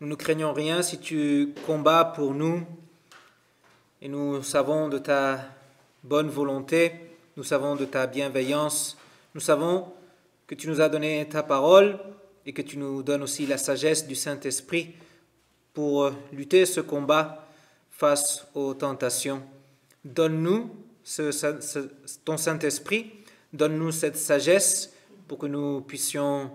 Nous ne craignons rien si tu combats pour nous. Et nous savons de ta bonne volonté, nous savons de ta bienveillance, nous savons que tu nous as donné ta parole et que tu nous donnes aussi la sagesse du Saint-Esprit pour lutter ce combat face aux tentations. Donne-nous ton Saint-Esprit, donne-nous cette sagesse pour que nous puissions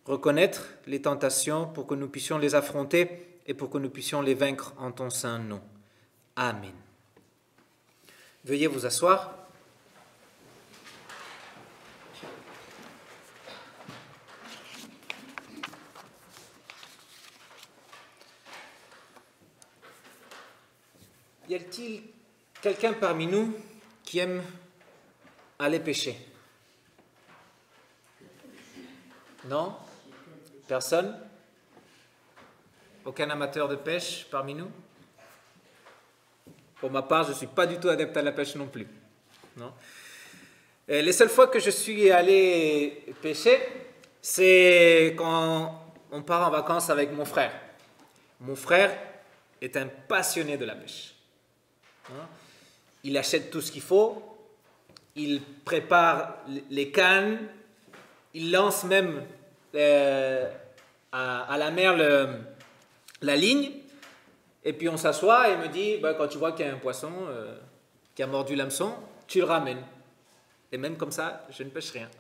reconnaître les tentations, pour que nous puissions les affronter et pour que nous puissions les vaincre en ton saint nom. Amen. Veuillez vous asseoir. Y a-t-il quelqu'un parmi nous qui aime aller pêcher? Non? Personne? Aucun amateur de pêche parmi nous? Pour ma part, je ne suis pas du tout adepte à la pêche non plus. Non? Et les seules fois que je suis allé pêcher, c'est quand on part en vacances avec mon frère. Mon frère est un passionné de la pêche. Il achète tout ce qu'il faut, il prépare les cannes, il lance même à la mer la ligne, et puis on s'assoit et il me dit, quand tu vois qu'il y a un poisson qui a mordu l'hameçon, tu le ramènes. Et même comme ça, je ne pêche rien.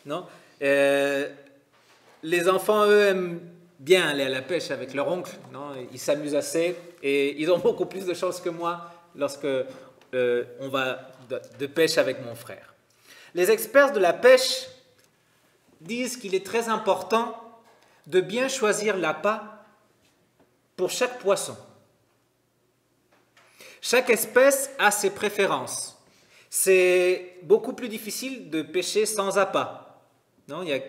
Non? Les enfants, eux, aiment bien aller à la pêche avec leur oncle. Non? Ils s'amusent assez et ils ont beaucoup plus de chance que moi lorsque on va de pêche avec mon frère. Les experts de la pêche disent qu'il est très important de bien choisir l'appât pour chaque poisson. Chaque espèce a ses préférences. C'est beaucoup plus difficile de pêcher sans appât. Non, il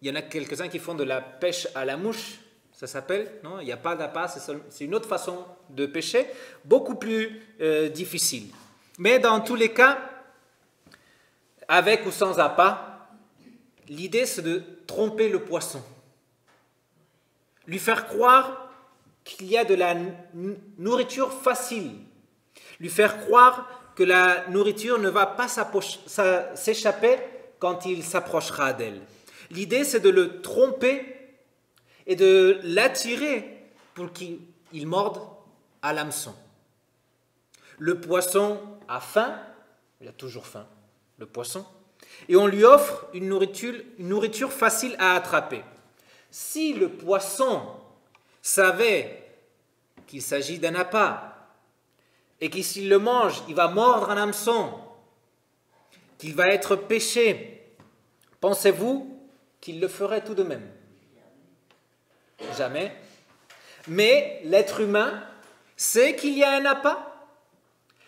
y en a quelques-uns qui font de la pêche à la mouche, ça s'appelle. Non, il n'y a pas d'appât, c'est une autre façon de pêcher, beaucoup plus difficile. Mais dans tous les cas, avec ou sans appât, l'idée c'est de tromper le poisson. Lui faire croire qu'il y a de la nourriture facile. Lui faire croire que la nourriture ne va pas s'échapper quand il s'approchera d'elle. L'idée, c'est de le tromper et de l'attirer pour qu'il morde à l'hameçon. Le poisson a faim, il a toujours faim, le poisson, et on lui offre une nourriture facile à attraper. Si le poisson savait qu'il s'agit d'un appât, et que s'il le mange, il va mordre un hameçon, qu'il va être pêché, pensez-vous qu'il le ferait tout de même? Jamais. Mais l'être humain sait qu'il y a un appât.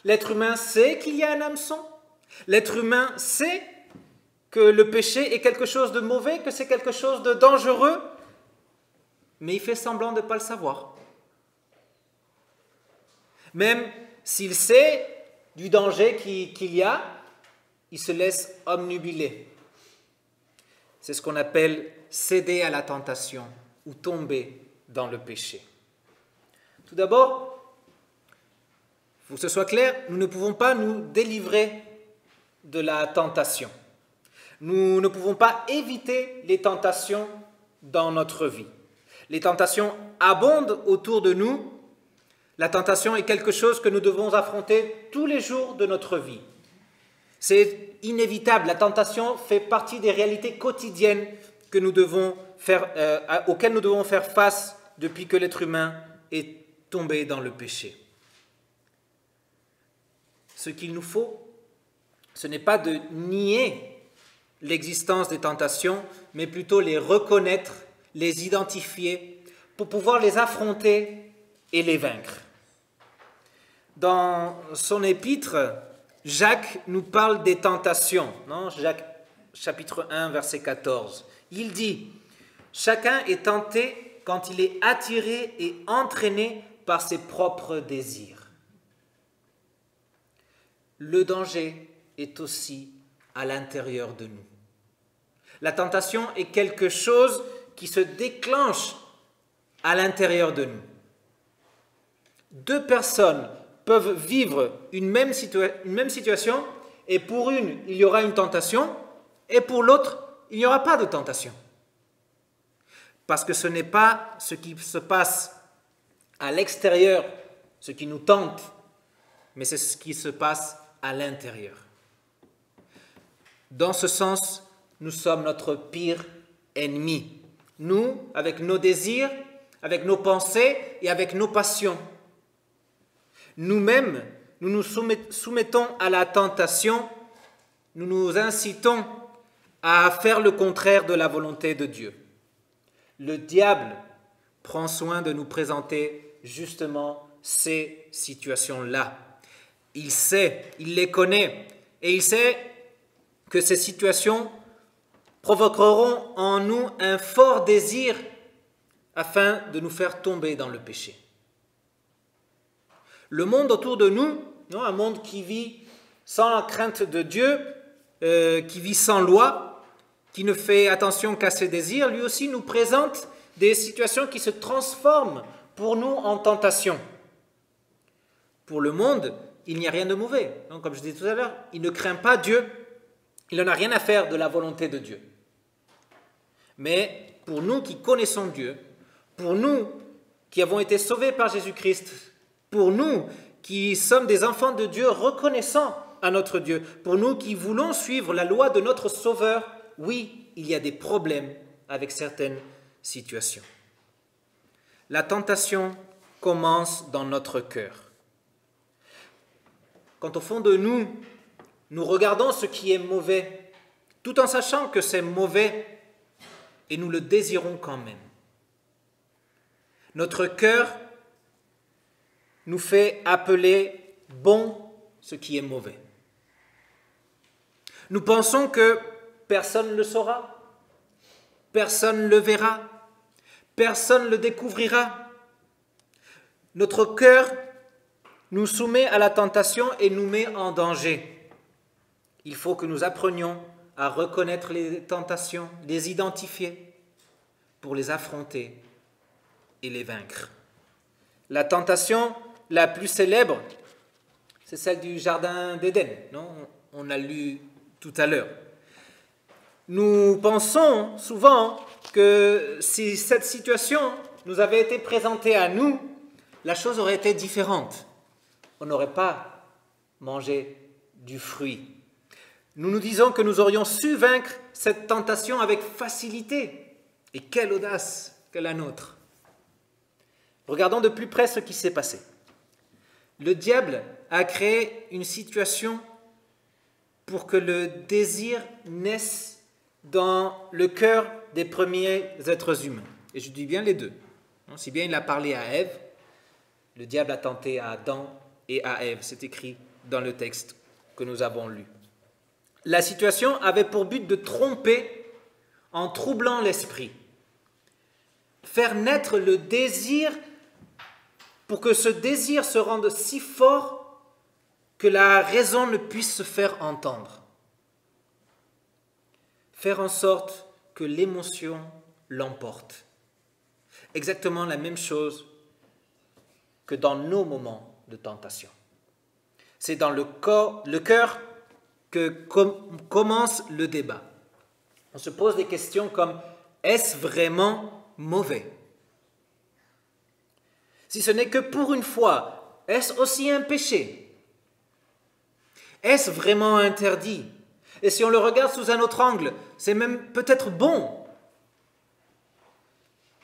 L'être humain sait qu'il y a un hameçon. L'être humain sait que le péché est quelque chose de mauvais, que c'est quelque chose de dangereux, mais il fait semblant de ne pas le savoir. Même s'il sait du danger qu'il y a, il se laisse obnubiler. C'est ce qu'on appelle céder à la tentation ou tomber dans le péché. Tout d'abord, il faut que ce soit clair, nous ne pouvons pas nous délivrer de la tentation. Nous ne pouvons pas éviter les tentations dans notre vie. Les tentations abondent autour de nous. La tentation est quelque chose que nous devons affronter tous les jours de notre vie. C'est inévitable. La tentation fait partie des réalités quotidiennes que nous devons auxquelles nous devons faire face depuis que l'être humain est tombé dans le péché. Ce qu'il nous faut, ce n'est pas de nier l'existence des tentations, mais plutôt les reconnaître, les identifier, pour pouvoir les affronter et les vaincre. Dans son épître, Jacques nous parle des tentations. Non? Jacques, chapitre 1, verset 14. Il dit « Chacun est tenté quand il est attiré et entraîné par ses propres désirs. » Le danger est aussi à l'intérieur de nous. La tentation est quelque chose qui se déclenche à l'intérieur de nous. Deux personnes peuvent vivre une même situation, et pour une, il y aura une tentation, et pour l'autre, il n'y aura pas de tentation. Parce que ce n'est pas ce qui se passe à l'extérieur, ce qui nous tente, mais c'est ce qui se passe à l'intérieur. Dans ce sens, nous sommes notre pire ennemi. Nous, avec nos désirs, avec nos pensées et avec nos passions. Nous-mêmes, nous nous soumettons à la tentation, nous nous incitons à faire le contraire de la volonté de Dieu. Le diable prend soin de nous présenter justement ces situations-là. Il sait, il les connaît, et il sait que ces situations provoqueront en nous un fort désir afin de nous faire tomber dans le péché. Le monde autour de nous, un monde qui vit sans la crainte de Dieu, qui vit sans loi, qui ne fait attention qu'à ses désirs, lui aussi nous présente des situations qui se transforment pour nous en tentation. Pour le monde, il n'y a rien de mauvais. Donc, comme je disais tout à l'heure, il ne craint pas Dieu, il n'en a rien à faire de la volonté de Dieu. Mais pour nous qui connaissons Dieu, pour nous qui avons été sauvés par Jésus-Christ, pour nous qui sommes des enfants de Dieu reconnaissants à notre Dieu, pour nous qui voulons suivre la loi de notre Sauveur, oui, il y a des problèmes avec certaines situations. La tentation commence dans notre cœur. Quand au fond de nous, nous regardons ce qui est mauvais, tout en sachant que c'est mauvais, et nous le désirons quand même. Notre cœur nous fait appeler bon ce qui est mauvais. Nous pensons que personne ne le saura, personne ne le verra, personne ne le découvrira. Notre cœur nous soumet à la tentation et nous met en danger. Il faut que nous apprenions à reconnaître les tentations, les identifier pour les affronter et les vaincre. La tentation la plus célèbre, c'est celle du jardin d'Éden, non ? On a lu tout à l'heure. Nous pensons souvent que si cette situation nous avait été présentée à nous, la chose aurait été différente. On n'aurait pas mangé du fruit. Nous nous disons que nous aurions su vaincre cette tentation avec facilité. Et quelle audace que la nôtre! Regardons de plus près ce qui s'est passé. Le diable a créé une situation pour que le désir naisse dans le cœur des premiers êtres humains. Et je dis bien les deux. Si bien il a parlé à Ève, le diable a tenté à Adam et à Ève. C'est écrit dans le texte que nous avons lu. La situation avait pour but de tromper en troublant l'esprit. Faire naître le désir pour que ce désir se rende si fort que la raison ne puisse se faire entendre. Faire en sorte que l'émotion l'emporte. Exactement la même chose que dans nos moments de tentation. C'est dans le cœur que commence le débat. On se pose des questions comme « est-ce vraiment mauvais ?» Si ce n'est que pour une fois, est-ce aussi un péché? Est-ce vraiment interdit? Et si on le regarde sous un autre angle, c'est même peut-être bon.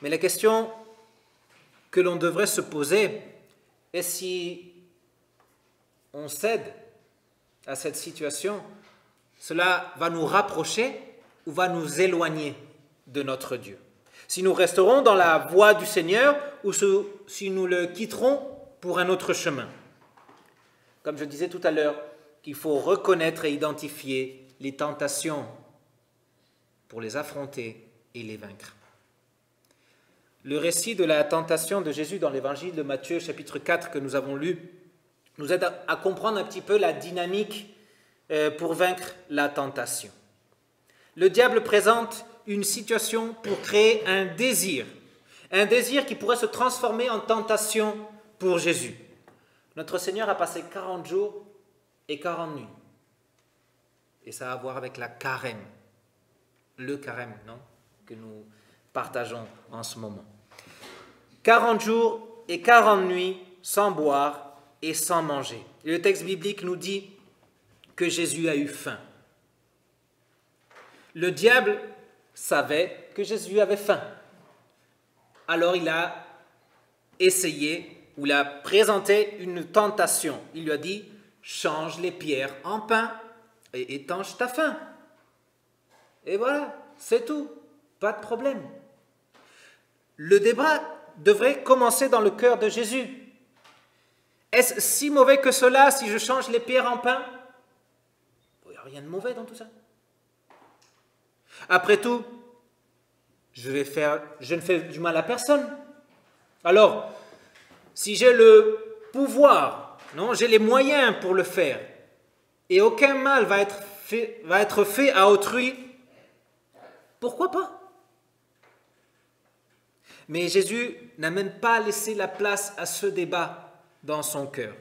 Mais la question que l'on devrait se poser est si on cède à cette situation, cela va nous rapprocher ou va nous éloigner de notre Dieu. Si nous resterons dans la voie du Seigneur ou si nous le quitterons pour un autre chemin. Comme je disais tout à l'heure, qu'il faut reconnaître et identifier les tentations pour les affronter et les vaincre. Le récit de la tentation de Jésus dans l'évangile de Matthieu, chapitre 4, que nous avons lu, nous aide à comprendre un petit peu la dynamique pour vaincre la tentation. Le diable présente une situation pour créer un désir Un désir qui pourrait se transformer en tentation pour Jésus. Notre Seigneur a passé 40 jours et 40 nuits. Et ça a à voir avec la carême. Le carême, non? Que nous partageons en ce moment. 40 jours et 40 nuits sans boire et sans manger. Et le texte biblique nous dit que Jésus a eu faim. Le diable savait que Jésus avait faim. Alors il a essayé, ou il a présenté une tentation. Il lui a dit, change les pierres en pain et étanche ta faim. Et voilà, c'est tout, pas de problème. Le débat devrait commencer dans le cœur de Jésus. Est-ce si mauvais que cela si je change les pierres en pain? Il n'y a rien de mauvais dans tout ça. Après tout, je ne fais du mal à personne. Alors, si j'ai le pouvoir, non, j'ai les moyens pour le faire, et aucun mal va être fait à autrui, pourquoi pas? Mais Jésus n'a même pas laissé la place à ce débat dans son cœur.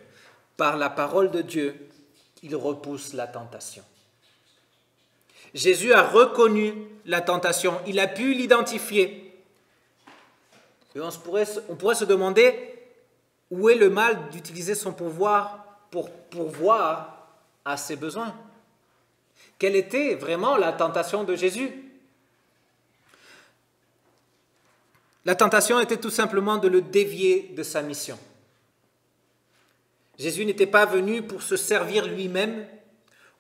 Par la parole de Dieu, il repousse la tentation. Jésus a reconnu la tentation, il a pu l'identifier. Et on pourrait se demander où est le mal d'utiliser son pouvoir pour pourvoir à ses besoins. Quelle était vraiment la tentation de Jésus? La tentation était tout simplement de le dévier de sa mission. Jésus n'était pas venu pour se servir lui-même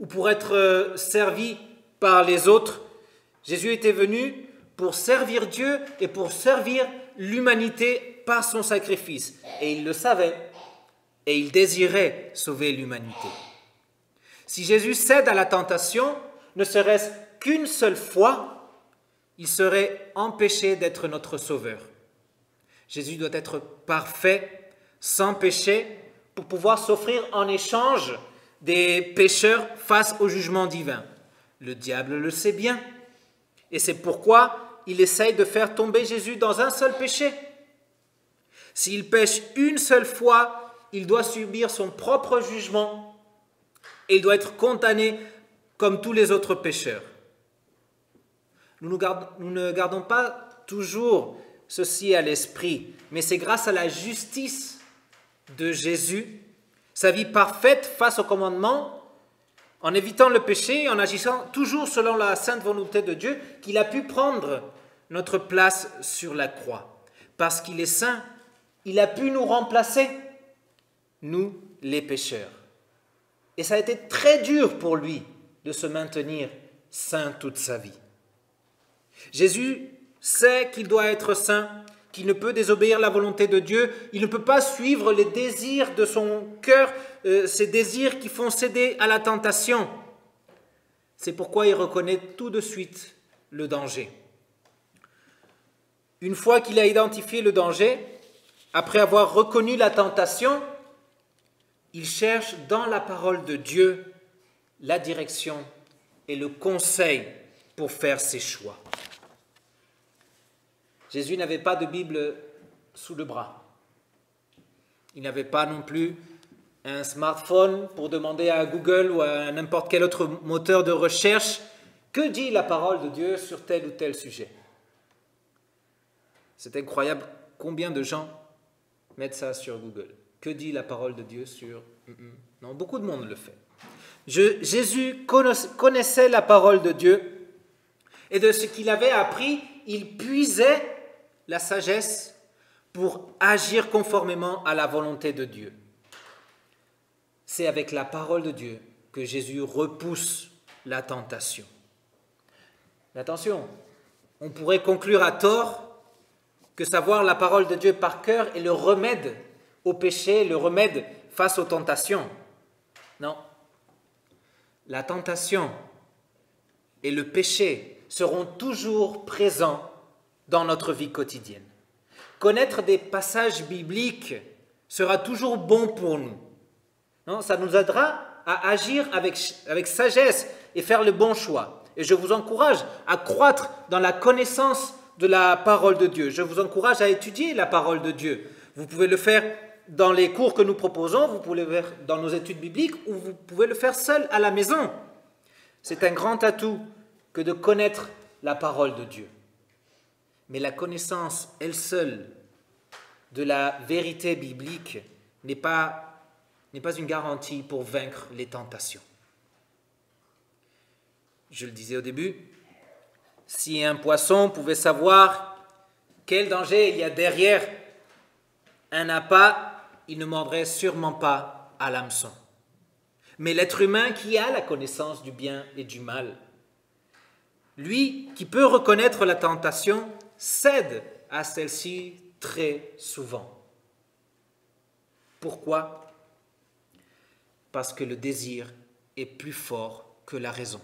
ou pour être servi par les autres. Jésus était venu pour servir Dieu et pour servir l'humanité par son sacrifice. Et il le savait et il désirait sauver l'humanité. Si Jésus cède à la tentation, ne serait-ce qu'une seule fois, il serait empêché d'être notre sauveur. Jésus doit être parfait, sans péché, pour pouvoir s'offrir en échange des pécheurs face au jugement divin. Le diable le sait bien, et c'est pourquoi il essaye de faire tomber Jésus dans un seul péché. S'il pêche une seule fois, il doit subir son propre jugement, et il doit être condamné comme tous les autres pécheurs. Nous ne gardons pas toujours ceci à l'esprit, mais c'est grâce à la justice de Jésus, sa vie parfaite face au commandement, en évitant le péché, en agissant toujours selon la sainte volonté de Dieu, qu'il a pu prendre notre place sur la croix. Parce qu'il est saint, il a pu nous remplacer, nous les pécheurs. Et ça a été très dur pour lui de se maintenir saint toute sa vie. Jésus sait qu'il doit être saint, qu'il ne peut désobéir à la volonté de Dieu, il ne peut pas suivre les désirs de son cœur, ces désirs qui font céder à la tentation. C'est pourquoi il reconnaît tout de suite le danger. Une fois qu'il a identifié le danger, après avoir reconnu la tentation, il cherche dans la parole de Dieu la direction et le conseil pour faire ses choix. Jésus n'avait pas de Bible sous le bras. Il n'avait pas non plus un smartphone pour demander à Google ou à n'importe quel autre moteur de recherche que dit la parole de Dieu sur tel ou tel sujet. C'est incroyable combien de gens mettent ça sur Google. Que dit la parole de Dieu sur... Non, beaucoup de monde le fait. Jésus connaissait la parole de Dieu et de ce qu'il avait appris, il puisait la sagesse pour agir conformément à la volonté de Dieu. C'est avec la parole de Dieu que Jésus repousse la tentation. Mais attention, on pourrait conclure à tort que savoir la parole de Dieu par cœur est le remède au péché, le remède face aux tentations. Non. La tentation et le péché seront toujours présents dans notre vie quotidienne. Connaître des passages bibliques sera toujours bon pour nous. Non, ça nous aidera à agir avec sagesse et faire le bon choix. Et je vous encourage à croître dans la connaissance de la parole de Dieu. Je vous encourage à étudier la parole de Dieu. Vous pouvez le faire dans les cours que nous proposons, vous pouvez le faire dans nos études bibliques ou vous pouvez le faire seul à la maison. C'est un grand atout que de connaître la parole de Dieu. Mais la connaissance, elle seule, de la vérité biblique n'est pas une garantie pour vaincre les tentations. Je le disais au début, si un poisson pouvait savoir quel danger il y a derrière un appât, il ne mordrait sûrement pas à l'hameçon. Mais l'être humain qui a la connaissance du bien et du mal, lui qui peut reconnaître la tentation, cède à celle-ci très souvent. Pourquoi? Parce que le désir est plus fort que la raison.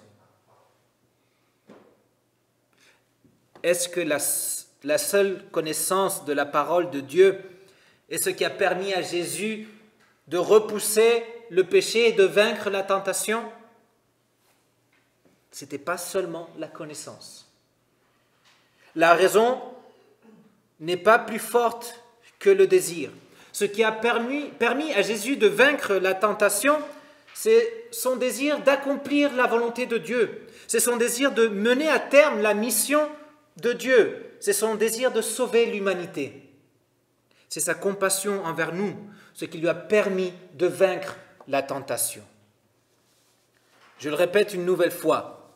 Est-ce que la seule connaissance de la parole de Dieu est ce qui a permis à Jésus de repousser le péché et de vaincre la tentation? Ce n'était pas seulement la connaissance. La raison n'est pas plus forte que le désir. Ce qui a permis à Jésus de vaincre la tentation, c'est son désir d'accomplir la volonté de Dieu. C'est son désir de mener à terme la mission de Dieu. C'est son désir de sauver l'humanité. C'est sa compassion envers nous, ce qui lui a permis de vaincre la tentation. Je le répète une nouvelle fois,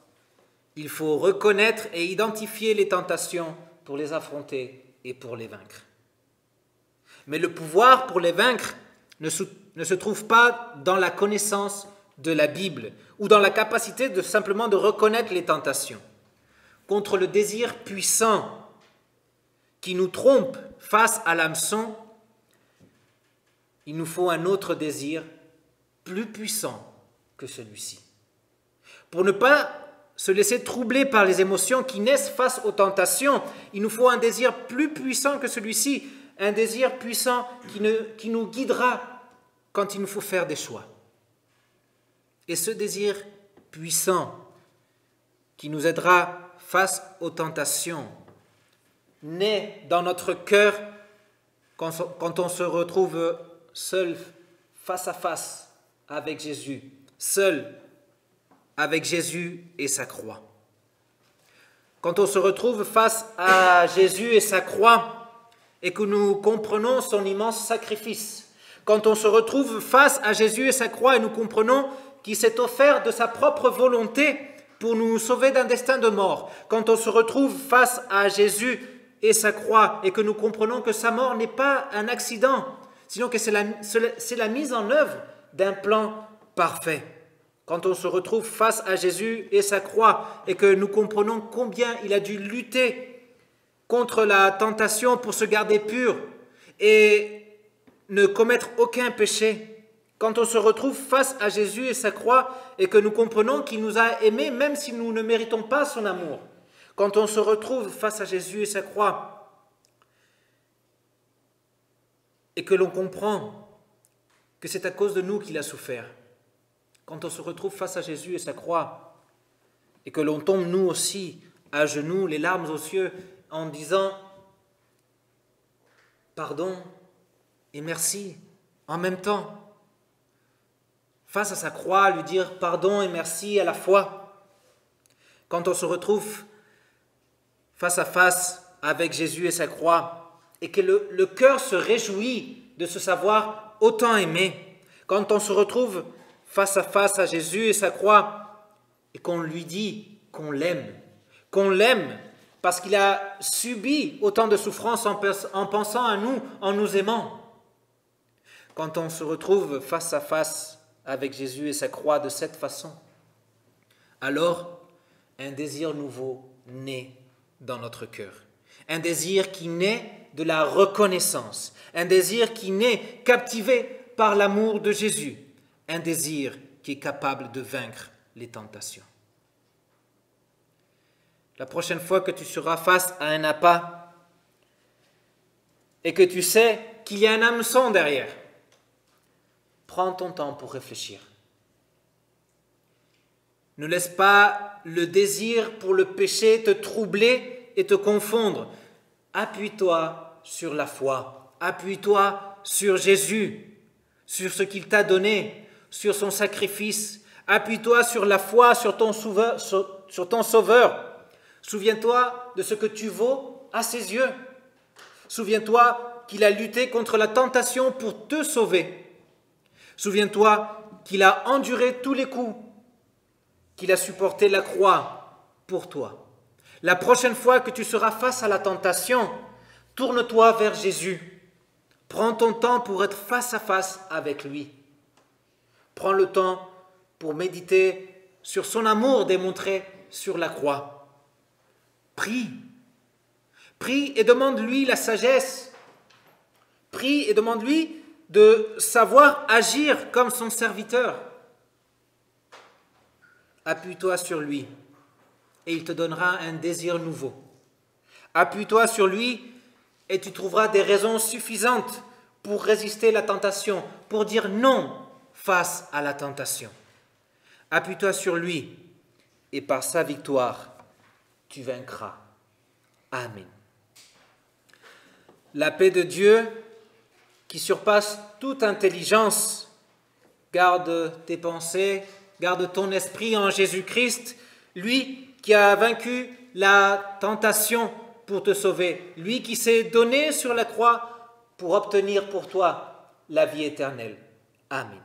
il faut reconnaître et identifier les tentations pour les affronter et pour les vaincre. Mais le pouvoir pour les vaincre ne se trouve pas dans la connaissance de la Bible ou dans la capacité de simplement de reconnaître les tentations. Contre le désir puissant qui nous trompe face à l'hameçon, il nous faut un autre désir plus puissant que celui-ci. Pour ne pas se laisser troubler par les émotions qui naissent face aux tentations, il nous faut un désir plus puissant que celui-ci, un désir puissant qui nous guidera quand il nous faut faire des choix. Et ce désir puissant qui nous aidera face aux tentations naît dans notre cœur quand on se retrouve seul face à face avec Jésus, seul avec Jésus et sa croix. Quand on se retrouve face à Jésus et sa croix et que nous comprenons son immense sacrifice, quand on se retrouve face à Jésus et sa croix et nous comprenons qu'il s'est offert de sa propre volonté pour nous sauver d'un destin de mort, quand on se retrouve face à Jésus et sa croix et que nous comprenons que sa mort n'est pas un accident, sinon que c'est la mise en œuvre d'un plan parfait. Quand on se retrouve face à Jésus et sa croix et que nous comprenons combien il a dû lutter contre la tentation pour se garder pur et ne commettre aucun péché, quand on se retrouve face à Jésus et sa croix et que nous comprenons qu'il nous a aimés même si nous ne méritons pas son amour, quand on se retrouve face à Jésus et sa croix et que l'on comprend que c'est à cause de nous qu'il a souffert, quand on se retrouve face à Jésus et sa croix et que l'on tombe nous aussi à genoux, les larmes aux yeux, en disant pardon et merci en même temps, face à sa croix, lui dire pardon et merci à la fois, quand on se retrouve face à face avec Jésus et sa croix et que le cœur se réjouit de se savoir autant aimé, quand on se retrouve face à Jésus et sa croix et qu'on lui dit qu'on l'aime parce qu'il a subi autant de souffrances en pensant à nous, en nous aimant. Quand on se retrouve face à face avec Jésus et sa croix de cette façon, alors un désir nouveau naît dans notre cœur. Un désir qui naît de la reconnaissance, un désir qui naît captivé par l'amour de Jésus, un désir qui est capable de vaincre les tentations. La prochaine fois que tu seras face à un appât et que tu sais qu'il y a un hameçon derrière, prends ton temps pour réfléchir. Ne laisse pas le désir pour le péché te troubler et te confondre. Appuie-toi sur la foi, appuie-toi sur Jésus, sur ce qu'il t'a donné, sur son sacrifice. Appuie-toi sur la foi, sur ton Sauveur. Souviens-toi de ce que tu vaux à ses yeux. Souviens-toi qu'il a lutté contre la tentation pour te sauver. Souviens-toi qu'il a enduré tous les coups, qu'il a supporté la croix pour toi. La prochaine fois que tu seras face à la tentation, tourne-toi vers Jésus. Prends ton temps pour être face à face avec lui. Prends le temps pour méditer sur son amour démontré sur la croix. Prie. Prie et demande-lui la sagesse. Prie et demande-lui de savoir agir comme son serviteur. Appuie-toi sur lui et il te donnera un désir nouveau. Appuie-toi sur lui et tu trouveras des raisons suffisantes pour résister à la tentation, pour dire non face à la tentation. Appuie-toi sur lui et par sa victoire, tu vaincras. Amen. La paix de Dieu, qui surpasse toute intelligence, garde tes pensées, garde ton esprit en Jésus-Christ, lui qui a vaincu la tentation pour te sauver, lui qui s'est donné sur la croix pour obtenir pour toi la vie éternelle. Amen.